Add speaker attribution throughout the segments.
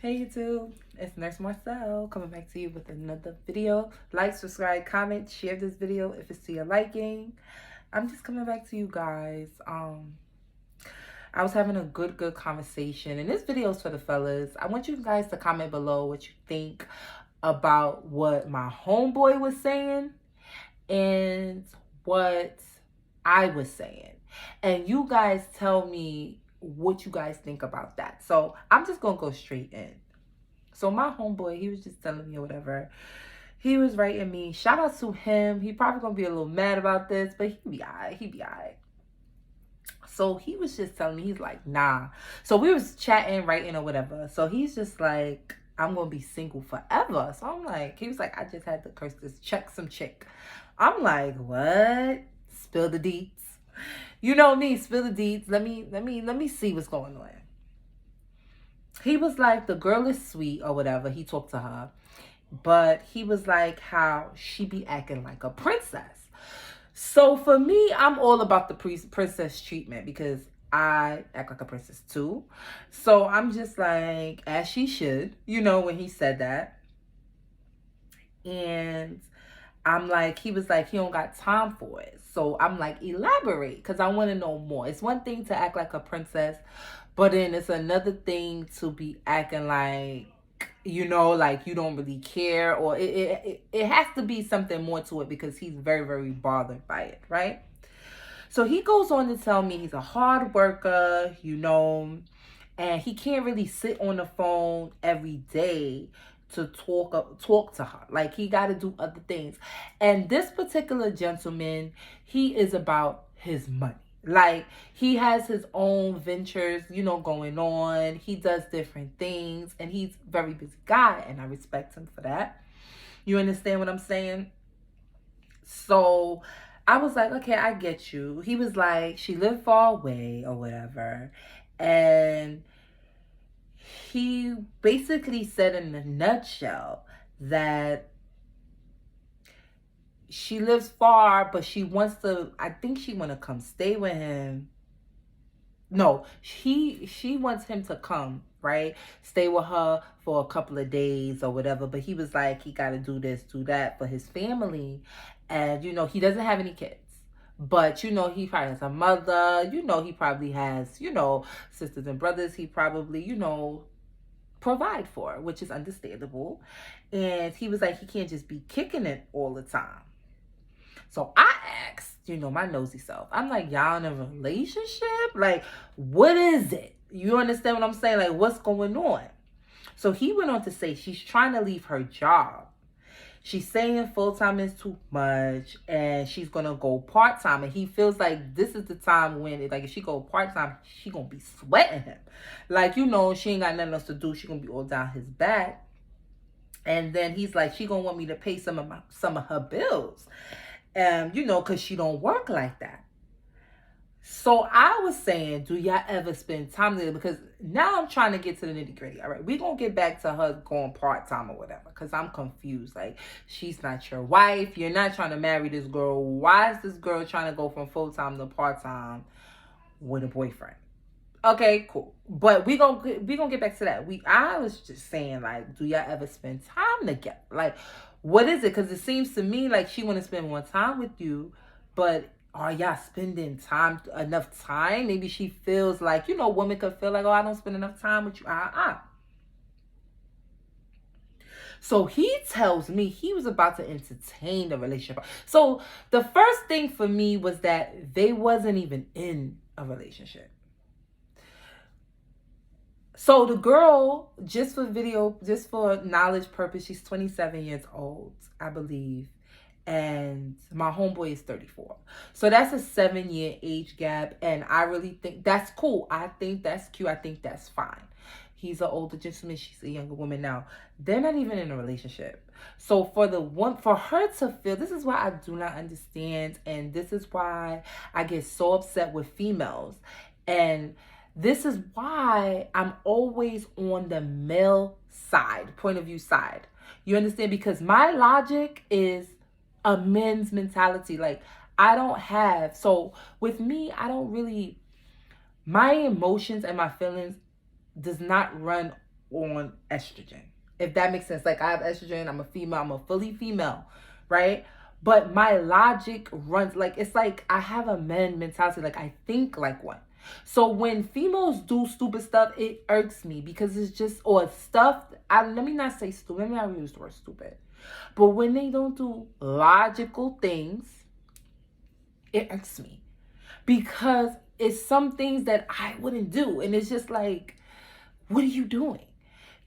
Speaker 1: Hey YouTube, it's Nurse Marcel coming back to you with another video. Like, subscribe, comment, share this video if it's to your liking. I'm just coming back to you guys. I was having a good conversation, and this video is for the fellas. I want you guys to comment below what you think about what my homeboy was saying and what I was saying. And you guys tell me what you guys think about that. So I'm just gonna go straight in. So my homeboy, he was just telling me or whatever. He was writing me. Shout out to him. He probably gonna be a little mad about this, but he be alright. He be alright. So he was just telling me, he's like, nah. So we was chatting, writing or whatever. So he's just like, I'm gonna be single forever. So I'm like, he was like, I just had to curse this, check some chick. I'm like, what? Spill the deets. You know me, spill the deets. Let me see what's going on. He was like, the girl is sweet or whatever. He talked to her. But he was like how she be acting like a princess. So for me, I'm all about the princess treatment because I act like a princess too. So I'm just like, as she should, when he said that. And I'm like, he was like, he don't got time for it. So I'm like, elaborate, because I want to know more. It's one thing to act like a princess, but then it's another thing to be acting like, like you don't really care, or it has to be something more to it because he's very bothered by it, right? So he goes on to tell me he's a hard worker, and he can't really sit on the phone every day to talk to her. Like, he got to do other things. And this particular gentleman, he is about his money. Like, he has his own ventures, going on. He does different things, and he's a very busy guy, and I respect him for that. You understand what I'm saying? So I was like, okay, I get you. He was like, she lived far away or whatever. And he basically said in a nutshell that she lives far, but she wants to, I think she want to come stay with him. No, she wants him to come, right? Stay with her for a couple of days or whatever. But he was like, he got to do this, do that for his family. And, he doesn't have any kids. But, he probably has a mother. He probably has, sisters and brothers. He probably, provide for, which is understandable. And he was like, he can't just be kicking it all the time. So I asked, my nosy self, I'm like, y'all in a relationship? Like, what is it? You understand what I'm saying? Like, what's going on? So he went on to say she's trying to leave her job. She's saying full-time is too much and she's going to go part-time. And he feels like this is the time when, if she go part-time, she going to be sweating him. Like, she ain't got nothing else to do. She going to be all down his back. And then he's like, she going to want me to pay some of her bills. Because she don't work like that. So I was saying, do y'all ever spend time together? Because now I'm trying to get to the nitty gritty. All right, we're going to get back to her going part-time or whatever. Because I'm confused. Like, she's not your wife. You're not trying to marry this girl. Why is this girl trying to go from full-time to part-time with a boyfriend? Okay, cool. But we gonna get back to that. I was just saying, like, do y'all ever spend time together? Like, what is it? Because it seems to me like she want to spend more time with you, but are y'all spending enough time? Maybe she feels like, women could feel like, oh, I don't spend enough time with you. So he tells me he was about to entertain the relationship. So the first thing for me was that they wasn't even in a relationship. So the girl, just for knowledge purpose, she's 27 years old, I believe. And my homeboy is 34. So that's a 7-year age gap. And I really think that's cool. I think that's cute. I think that's fine. He's an older gentleman. She's a younger woman now. They're not even in a relationship. So for her to feel, this is why I do not understand. And this is why I get so upset with females. And this is why I'm always on the male side, point of view side. You understand? Because my logic is a men's mentality. Like, so with me, my emotions and my feelings does not run on estrogen. If that makes sense. Like I have estrogen, I'm a female, I'm a fully female, right? But my logic runs like it's like I have a man mentality, like I think like one. So when females do stupid stuff, it irks me because it's just or stuff. Let me not say stupid. Let me not use the word stupid. But when they don't do logical things, it irks me because it's some things that I wouldn't do, and it's just like, what are you doing?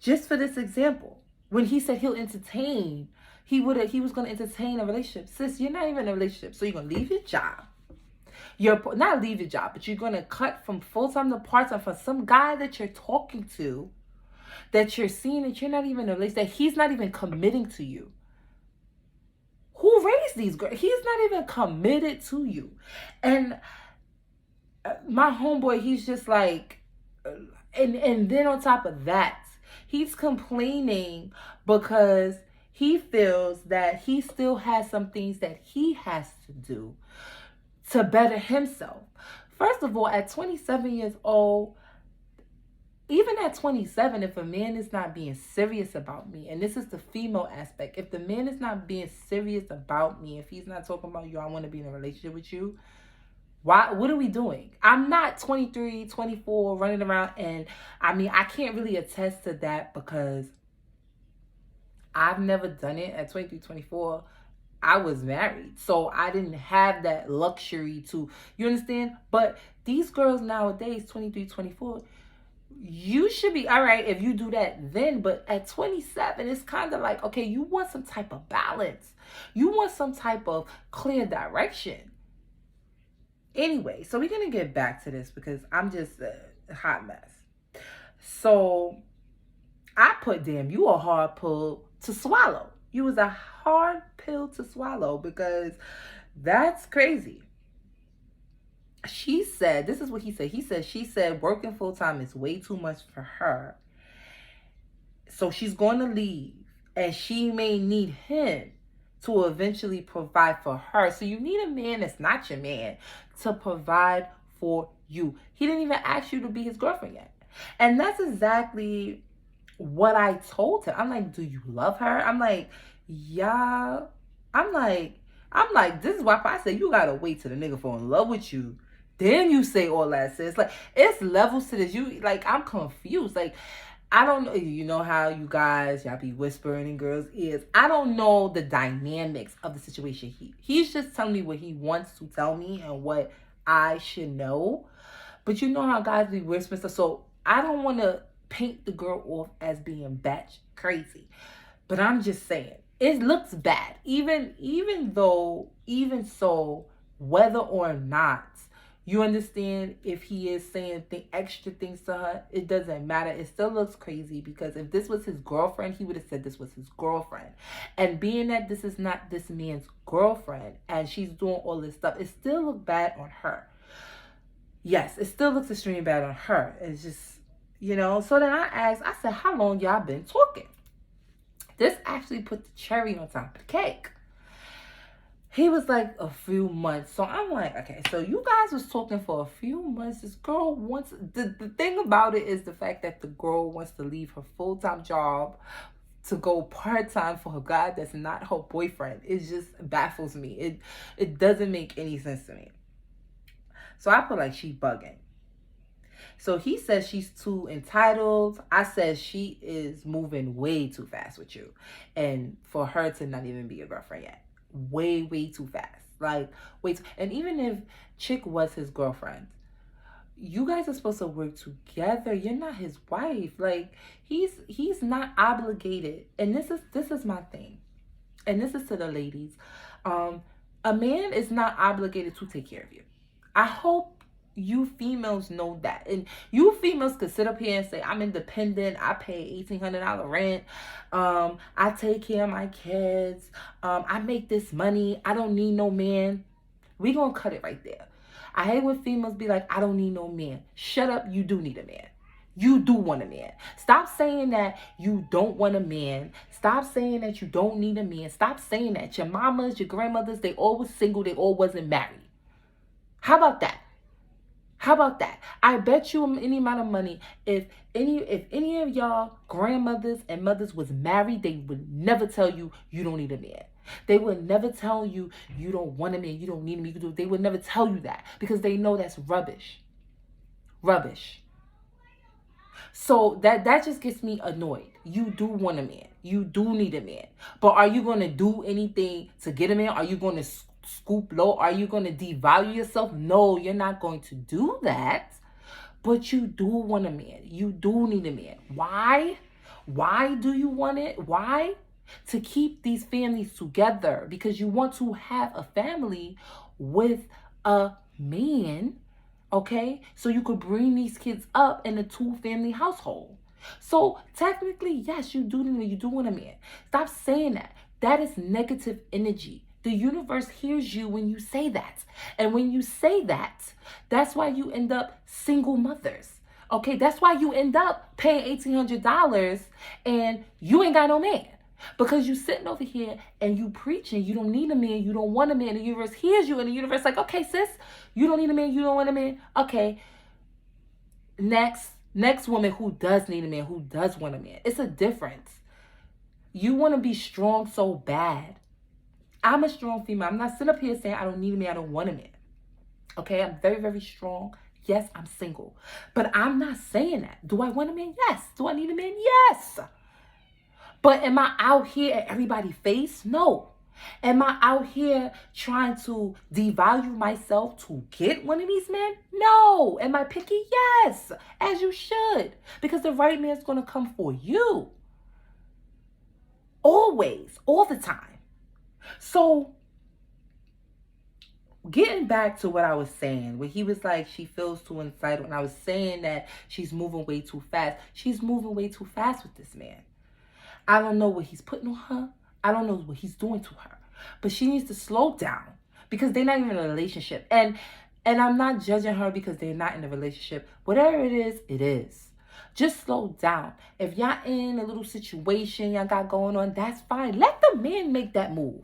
Speaker 1: Just for this example, when he said he'll entertain, he was going to entertain a relationship. Sis, you're not even in a relationship, so you're going to leave your job. You're not leave your job, but you're going to cut from full-time to part-time for some guy that you're talking to, that you're seeing, that you're not even in a relationship, that he's not even committing to you. Who raised these girls? He's not even committed to you. And my homeboy, he's just like, and then on top of that, he's complaining because he feels that he still has some things that he has to do to better himself. First of all, at 27 years old, even at 27, if a man is not being serious about me, and this is the female aspect, if the man is not being serious about me, if he's not talking about you, I want to be in a relationship with you, what are we doing? I'm not 23, 24 running around, and I mean, I can't really attest to that because I've never done it at 23, 24. I was married, so I didn't have that luxury to, you understand? But these girls nowadays, 23, 24, you should be all right if you do that then, but at 27, it's kind of like, okay, you want some type of balance. You want some type of clear direction. Anyway, so we're going to get back to this because I'm just a hot mess. So I put, damn, you a hard pill to swallow. You was a hard pill to swallow because that's crazy. She said, this is what he said. She said working full time is way too much for her. So she's going to leave and she may need him to eventually provide for her. So you need a man that's not your man to provide for you. He didn't even ask you to be his girlfriend yet. And that's exactly what I told her. I'm like, do you love her? I'm like, yeah. I'm like, this is why I say you gotta wait till the nigga fall in love with you. Then you say all that, sis. Like, it's levels to this. You like, I'm confused. Like, I don't know. You know how you guys, y'all be whispering in girls' ears. I don't know the dynamics of the situation. He's just telling me what he wants to tell me and what I should know. But you know how guys be whispering stuff. So I don't want to paint the girl off as being batch crazy. But I'm just saying, it looks bad. Even so, whether or not you understand, if he is saying extra things to her, it doesn't matter. It still looks crazy because if this was his girlfriend, he would have said this was his girlfriend. And being that this is not this man's girlfriend and she's doing all this stuff, it still looks bad on her. Yes, it still looks extremely bad on her. It's just, you know. So then I asked, I said, how long y'all been talking? This actually put the cherry on top of the cake. He was like a few months. So I'm like, okay, so you guys was talking for a few months. This girl wants, the thing about it is the fact that the girl wants to leave her full-time job to go part-time for a guy that's not her boyfriend. It just baffles me. It doesn't make any sense to me. So I put like, she bugging. So he says she's too entitled. I said she is moving way too fast with you. And for her to not even be a girlfriend yet. Way too fast. Like, wait. And even if Chick was his girlfriend, you guys are supposed to work together. You're not his wife. Like, he's not obligated. And this is my thing. And this is to the ladies. A man is not obligated to take care of you. I hope you females know that. And you females could sit up here and say, I'm independent, I pay $1,800 rent, I take care of my kids, I make this money, I don't need no man. We gonna cut it right there. I hate when females be like, I don't need no man. Shut up, you do need a man. You do want a man. Stop saying that you don't want a man. Stop saying that you don't need a man. Stop saying that. Your mamas, your grandmothers, they all was single, they all wasn't married. How about that? How about that? I bet you any amount of money, if any of y'all grandmothers and mothers was married, they would never tell you you don't need a man. They would never tell you you don't want a man, you don't need a man. They would never tell you that because they know that's rubbish. Rubbish. So that just gets me annoyed. You do want a man. You do need a man. But are you going to do anything to get a man? Are you going to scoop low? Are you going to devalue yourself? No, you're not going to do that. But you do want a man. You do need a man. Why? Why do you want it? Why? To keep these families together, because you want to have a family with a man. Okay, so you could bring these kids up in a 2-family household. So technically, yes, you do want a man. Stop saying that. That is negative energy. The universe hears you when you say that. And when you say that, that's why you end up single mothers. Okay, that's why you end up paying $1,800 and you ain't got no man. Because you sitting over here and you preaching, you don't need a man, you don't want a man. The universe hears you and the universe like, okay, sis, you don't need a man, you don't want a man. Okay, next woman who does need a man, who does want a man. It's a difference. You want to be strong so bad. I'm a strong female. I'm not sitting up here saying I don't need a man, I don't want a man. Okay, I'm very, very strong. Yes, I'm single. But I'm not saying that. Do I want a man? Yes. Do I need a man? Yes. But am I out here at everybody's face? No. Am I out here trying to devalue myself to get one of these men? No. Am I picky? Yes. As you should. Because the right man's going to come for you. Always. All the time. So, getting back to what I was saying, where he was like, she feels too entitled. And I was saying that she's moving way too fast. She's moving way too fast with this man. I don't know what he's putting on her. I don't know what he's doing to her. But she needs to slow down because they're not even in a relationship. And I'm not judging her because they're not in a relationship. Whatever it is, it is. Just slow down. If y'all in a little situation y'all got going on, that's fine. Let the man make that move.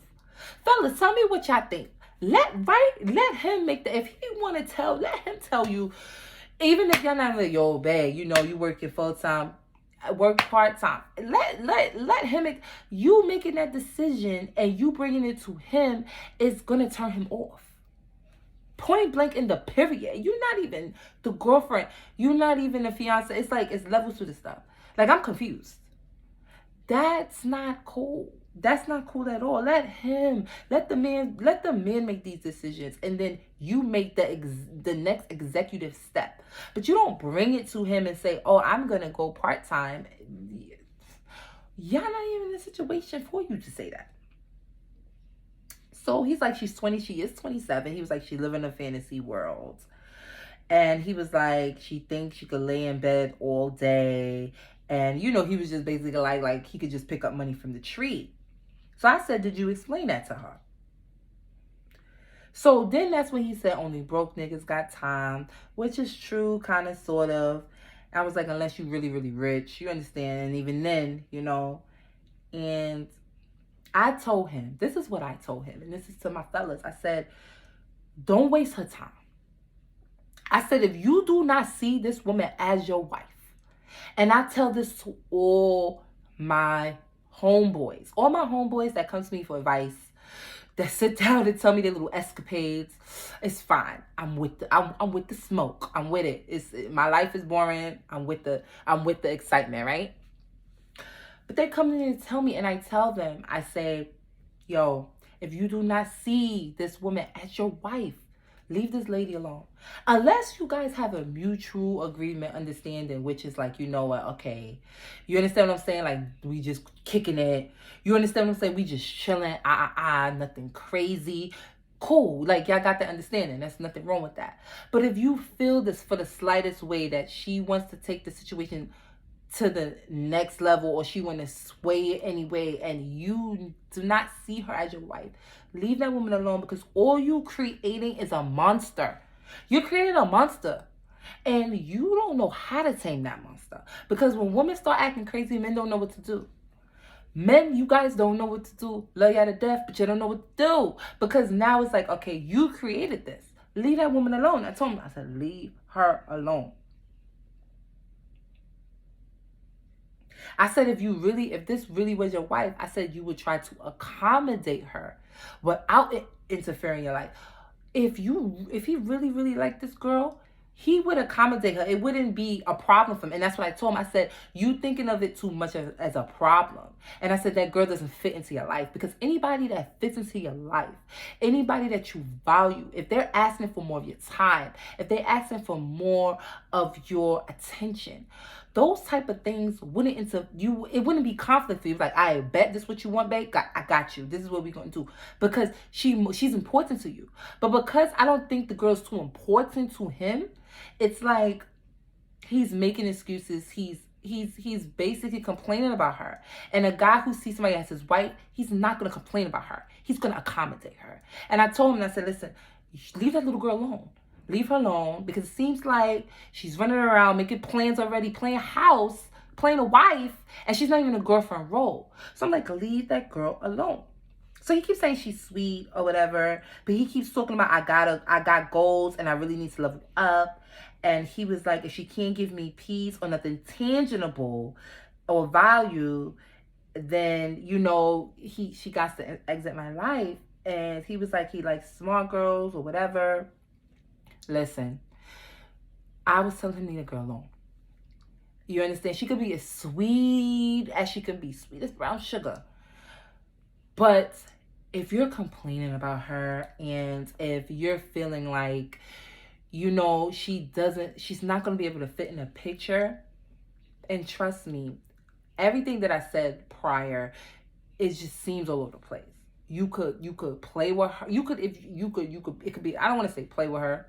Speaker 1: Fellas, tell me what y'all think. Let him make that. If he want to tell, let him tell you. Even if y'all not like, yo, babe, you know, you working full time, work part-time, let him make, you making that decision and you bringing it to him is gonna turn him off, point blank in the period. You're not even the girlfriend, you're not even the fiance. It's like, it's levels to this stuff. Like, I'm confused. That's not cool. That's not cool at all. Let the man make these decisions, and then you make the next executive step. But you don't bring it to him and say, "Oh, I'm gonna go part-time." Y'all not even in a situation for you to say that. So he's like, she's 20, she is 27. He was like, she live in a fantasy world. And he was like, she thinks she could lay in bed all day. And, you know, he was just basically like he could just pick up money from the tree. So I said, did you explain that to her? So then that's when he said, only broke niggas got time, which is true, kind of, sort of. I was like, unless you really, really rich, you understand. And even then, you know, and I told him, this is what I told him. And this is to my fellas. I said, don't waste her time. I said, if you do not see this woman as your wife, and I tell this to all my homeboys that come to me for advice, that sit down and tell me their little escapades, it's fine. I'm with the smoke. I'm with it. My life is boring. I'm with the excitement, right? But they come in and tell me, and I tell them, I say, yo, if you do not see this woman as your wife, leave this lady alone. Unless you guys have a mutual agreement, understanding, which is like, you know what, okay. You understand what I'm saying? Like, we just kicking it. You understand what I'm saying? We just chilling, nothing crazy. Cool. Like, y'all got that understanding. There's nothing wrong with that. But if you feel this for the slightest way that she wants to take the situation to the next level, or she want to sway it anyway, and you do not see her as your wife, leave that woman alone, because all you creating is a monster. You're creating a monster, and you don't know how to tame that monster. Because when women start acting crazy, men don't know what to do. Men, you guys don't know what to do. Love y'all to death, but you don't know what to do. Because now it's like, okay, you created this. Leave that woman alone. I told him, I said, leave her alone. I said, if this really was your wife, I said you would try to accommodate her without it interfering in your life. If he really, really liked this girl, he would accommodate her. It wouldn't be a problem for him. And that's what I told him. I said, you thinking of it too much as a problem. And I said, that girl doesn't fit into your life. Because anybody that fits into your life, anybody that you value, if they're asking for more of your time, if they're asking for more of your attention, those type of things wouldn't it wouldn't be conflict for you. Like, I bet this what you want, babe. I got you. This is what we're gonna do. Because she's important to you. But because I don't think the girl's too important to him, it's like he's making excuses. He's basically complaining about her. And a guy who sees somebody as his wife, he's not gonna complain about her. He's gonna accommodate her. And I told him, I said, listen, leave that little girl alone. Leave her alone, because it seems like she's running around making plans already, playing house, playing a wife, and she's not even a girlfriend role. So I'm like, leave that girl alone. So he keeps saying she's sweet or whatever, but he keeps talking about I got goals and I really need to level up. And he was like, if she can't give me peace or nothing tangible or value, then she got to exit my life. And he was like, he likes smart girls or whatever. Listen, I was telling him to leave the girl alone. You understand? She could be as sweet as she can be, sweet as brown sugar. But if you're complaining about her, and if you're feeling like, she's not going to be able to fit in a picture, and trust me, everything that I said prior, it just seems all over the place. You could play with her. It could be, I don't want to say play with her.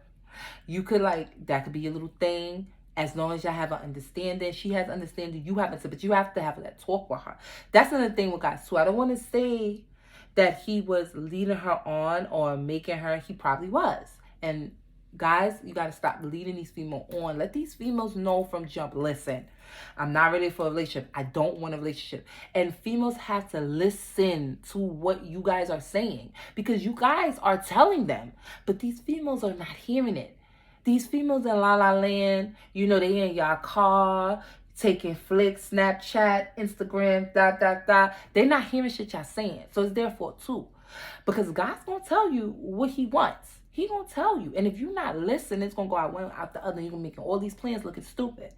Speaker 1: You could that could be a little thing, as long as y'all have an understanding. She has understanding, you have it, but you have to have that talk with her. That's another thing with guys too. I don't want to say that he was leading her on or making her. He probably was. And guys, you got to stop leading these females on. Let these females know from jump. Listen, I'm not ready for a relationship. I don't want a relationship. And females have to listen to what you guys are saying, because you guys are telling them, but these females are not hearing it. These females in La La Land, they in y'all car, taking flicks, Snapchat, Instagram, They're not hearing shit y'all saying. So it's their fault too. Because God's going to tell you what he wants. He going to tell you. And if you're not listening, it's going to go out one out the other. You're going to make all these plans looking stupid.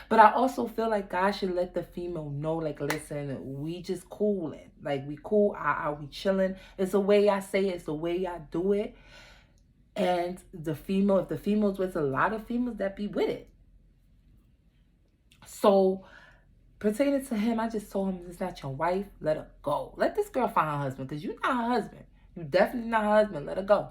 Speaker 1: But I also feel like God should let the female know, listen, we just cooling. We cool. Are we chilling? It's the way I say it. It's the way I do it. And if the females, there's a lot of females that be with it. So, pertaining to him, I just told him, it's not your wife. Let her go. Let this girl find her husband, because you're not her husband. You definitely not her husband. Let her go.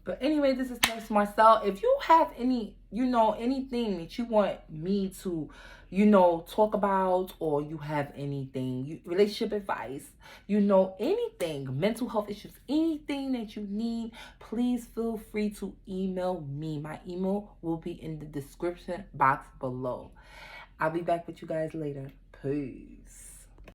Speaker 1: But anyway, this is Nurse Marcel. If you have any, anything that you want me to, talk about, or you have anything, relationship advice, anything, mental health issues, anything that you need, please feel free to email me. My email will be in the description box below. I'll be back with you guys later. Peace.